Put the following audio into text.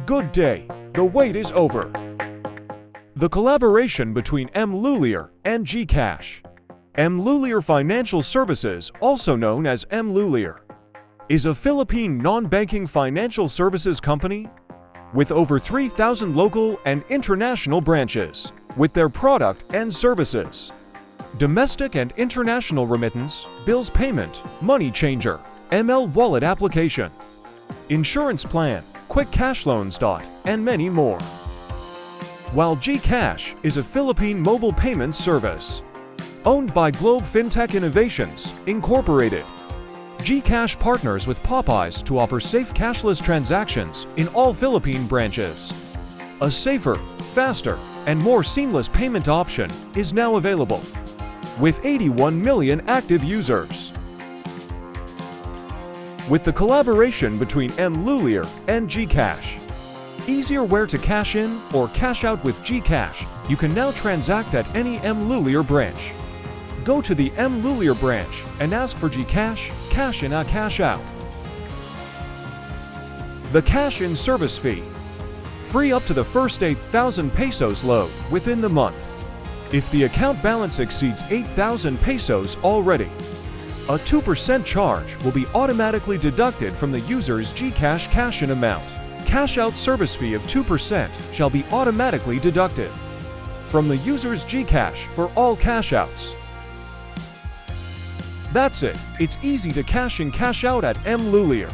Good day, the wait is over. The collaboration between Mlhuillier and GCash. Mlhuillier Financial Services, also known as Mlhuillier, is a Philippine non-banking financial services company with over 3,000 local and international branches with their product and services. Domestic and international remittance, bills payment, money changer, ML wallet application, insurance plan, quick cash loans, and many more. While GCash is a Philippine mobile payments service owned by Globe Fintech Innovations, Incorporated, GCash partners with Popeyes to offer safe cashless transactions in all Philippine branches. A safer, faster, and more seamless payment option is now available, with 81 million active users. With the collaboration between Mlhuillier and GCash, easier where to cash in or cash out with GCash, you can now transact at any Mlhuillier branch. Go to the Mlhuillier branch and ask for GCash, cash in, cash out. The cash-in service fee. Free up to the first 8,000 pesos load within the month. If the account balance exceeds 8,000 pesos already, a 2% charge will be automatically deducted from the user's GCash cash-in amount. Cash-out service fee of 2% shall be automatically deducted from the user's GCash for all cash-outs. That's it. It's easy to cash in, cash out at Mlhuillier.